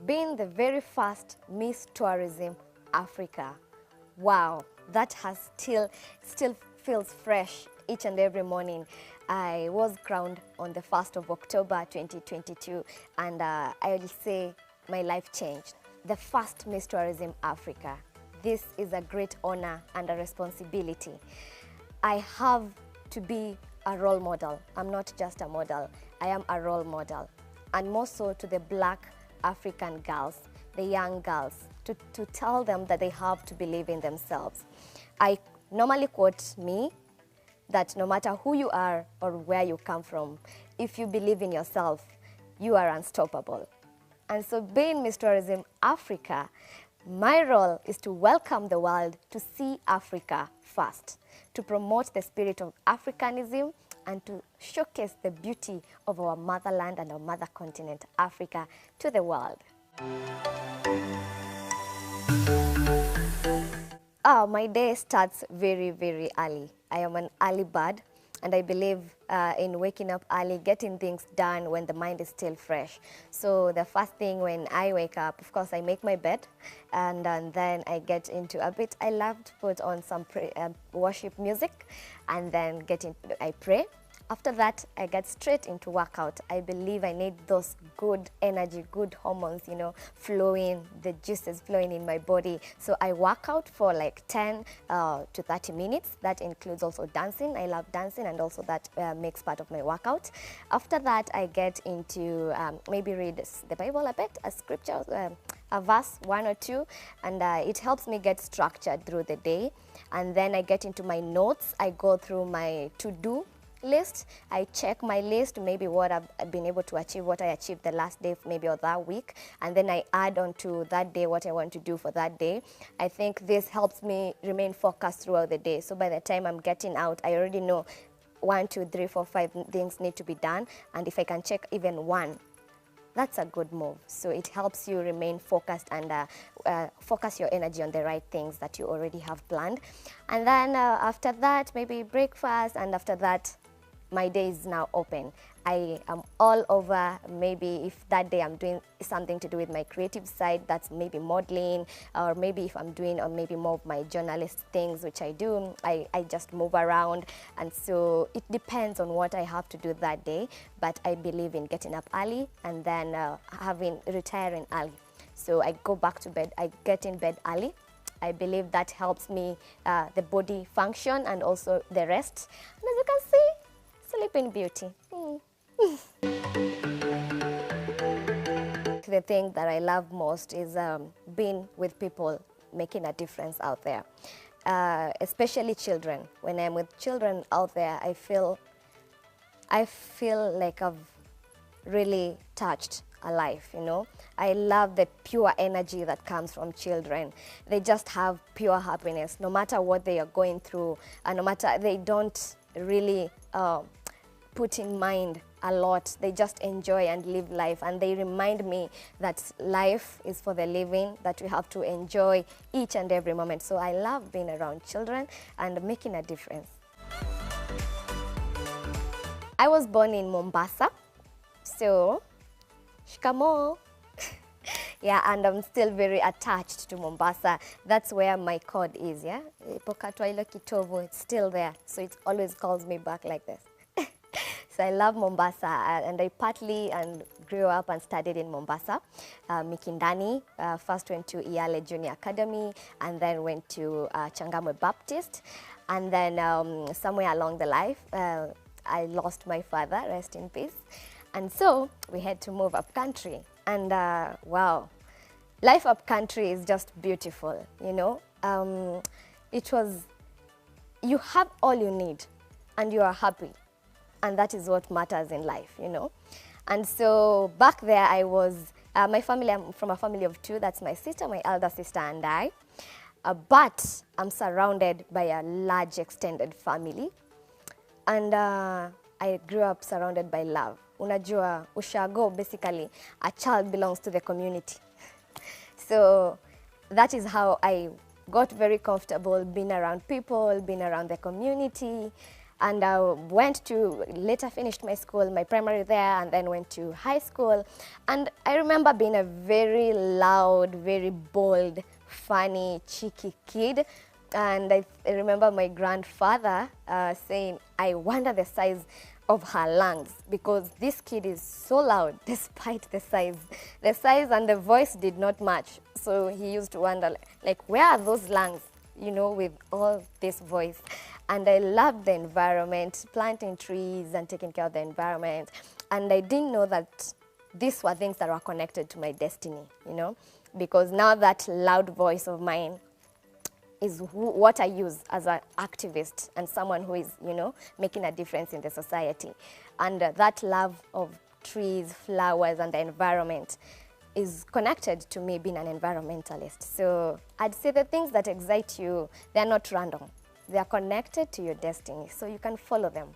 Being the very first Miss Tourism Africa. Wow, that has still feels fresh each and every morning. I was crowned on the 1st of October 2022, and I'll say my life changed. The first Miss Tourism Africa. This is a great honor and a responsibility. I have to be a role model. I'm not just a model, I am a role model. And more so to the Black African girls, the young girls, to tell them that they have to believe in themselves. I normally quote me that no matter who you are or where you come from, if you believe in yourself, you are unstoppable. And so being Miss Tourism Africa, my role is to welcome the world to see Africa first, to promote the spirit of Africanism and to showcase the beauty of our motherland and our mother continent, Africa, to the world. My day starts very, very early. I am an early bird, and I believe in waking up early, getting things done when the mind is still fresh. So the first thing when I wake up, of course, I make my bed, and then I get into a bit. I love to put on some worship music, and then I pray. After that, I get straight into workout. I believe I need those good energy, good hormones, flowing, the juices flowing in my body. So I work out for like 10 to 30 minutes. That includes also dancing. I love dancing, and also that makes part of my workout. After that, I get into maybe read the Bible a bit, a scripture, a verse, one or two, and it helps me get structured through the day. And then I get into my notes. I go through my to-do list. I check my list, maybe what I've been able to achieve, what I achieved the last day, maybe or that week, and then I add on to that day what I want to do for that day. I think this helps me remain focused throughout the day. So by the time I'm getting out, I already know 1, 2, 3, 4, 5 things need to be done, and if I can check even one, that's a good move. So it helps you remain focused and focus your energy on the right things that you already have planned. And then after that, maybe breakfast, and after that, my day is now open. I am all over. Maybe if that day I'm doing something to do with my creative side, that's maybe modeling, or maybe if I'm doing or maybe more of my journalist things, which I do, I just move around. And so it depends on what I have to do that day, but I believe in getting up early and then retiring early. So I go back to bed, I get in bed early. I believe that helps me, the body function and also the rest. And as you can see, sleeping beauty. The thing that I love most is being with people, making a difference out there, especially children. When I'm with children out there, I feel like I've really touched a life, I love the pure energy that comes from children. They just have pure happiness, no matter what they are going through, and no matter, they don't really put in mind a lot. They just enjoy and live life, and they remind me that life is for the living, that we have to enjoy each and every moment. So I love being around children and making a difference. I was born in Mombasa, so shikamo. Yeah, and I'm still very attached to Mombasa. That's where my cord is, yeah? It's still there, so it always calls me back like this. So I love Mombasa, and I partly grew up and studied in Mombasa, Mikindani. First went to Iale Junior Academy, and then went to Changamwe Baptist. And then somewhere along the life, I lost my father, rest in peace. And so we had to move up country. And wow, life up country is just beautiful, you have all you need, and you are happy. And that is what matters in life, And so back there I was, I'm from a family of 2. That's my sister, my elder sister, and I. But I'm surrounded by a large extended family. And I grew up surrounded by love. Unajua, ushago, basically, a child belongs to the community. So that is how I got very comfortable being around people, being around the community. And I later finished my school, my primary there, and then went to high school. And I remember being a very loud, very bold, funny, cheeky kid. And I remember my grandfather saying, I wonder the size of her lungs, because this kid is so loud despite the size. The size and the voice did not match. So he used to wonder, like, where are those lungs, you know, with all this voice? And I loved the environment, planting trees and taking care of the environment. And I didn't know that these were things that were connected to my destiny, you know, because now that loud voice of mine is what I use as an activist and someone who is, you know, making a difference in the society. And that love of trees, flowers, and the environment is connected to me being an environmentalist. So I'd say the things that excite you, they're not random. They are connected to your destiny, so you can follow them.